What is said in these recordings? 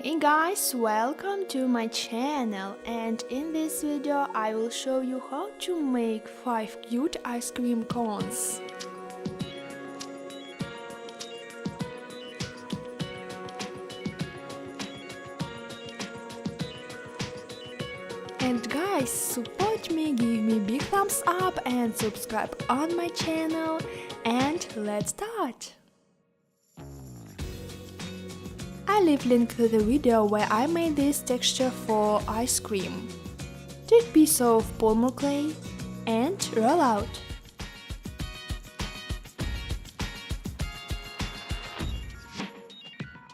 Hey guys, welcome to my channel, and in this video I will show you how to make 5 cute ice cream cones. And guys, support me, give me big thumbs up and subscribe on my channel, and let's start! I leave link to the video where I made this texture for ice cream. Take piece of polymer clay and roll out.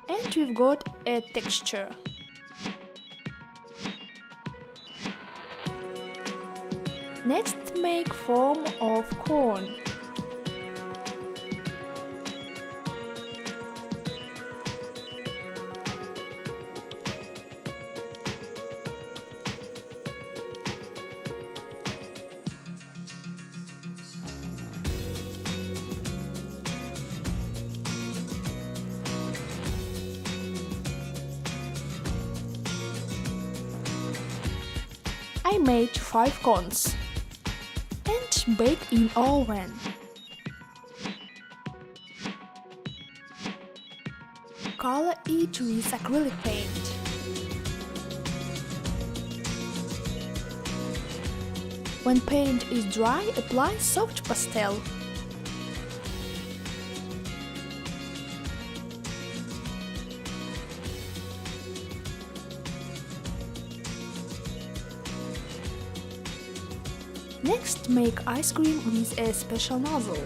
And we've got a texture. Next, make form of cone. I made 5 cones and bake in oven. Color each with acrylic paint. When paint is dry, apply soft pastel. Next, make ice cream with a special nozzle.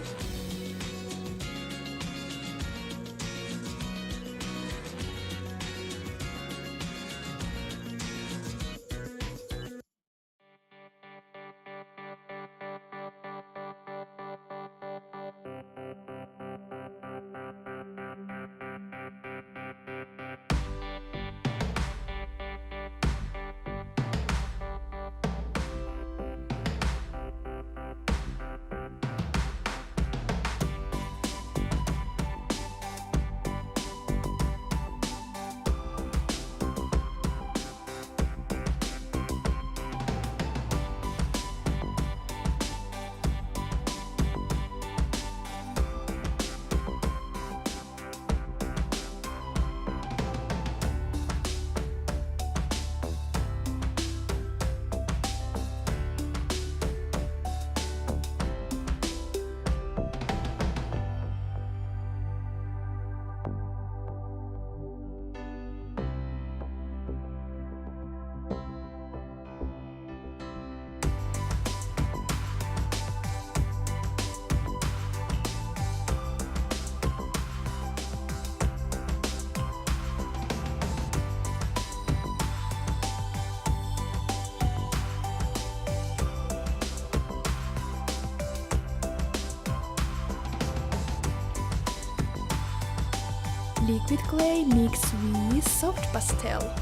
Liquid clay mixed with soft pastel.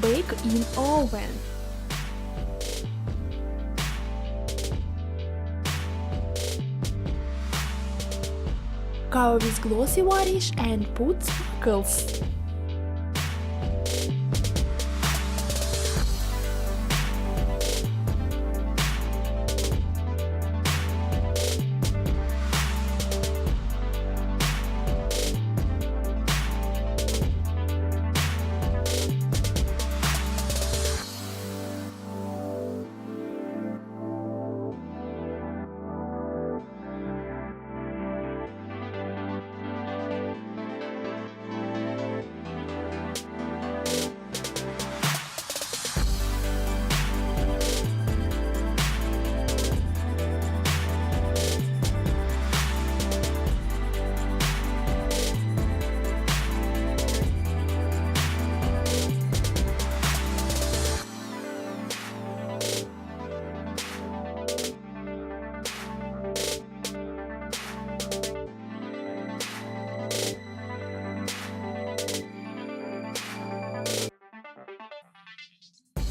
bake in oven. Cover with glossy varnish and put sparkles.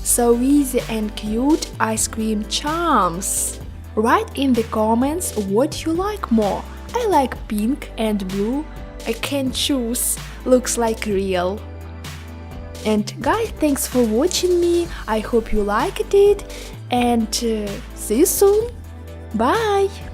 So easy and cute ice cream charms! Write in the comments what you like more. I like pink and blue. I can't choose. Looks like real. And guys, thanks for watching me. I hope you liked it and see you soon. Bye!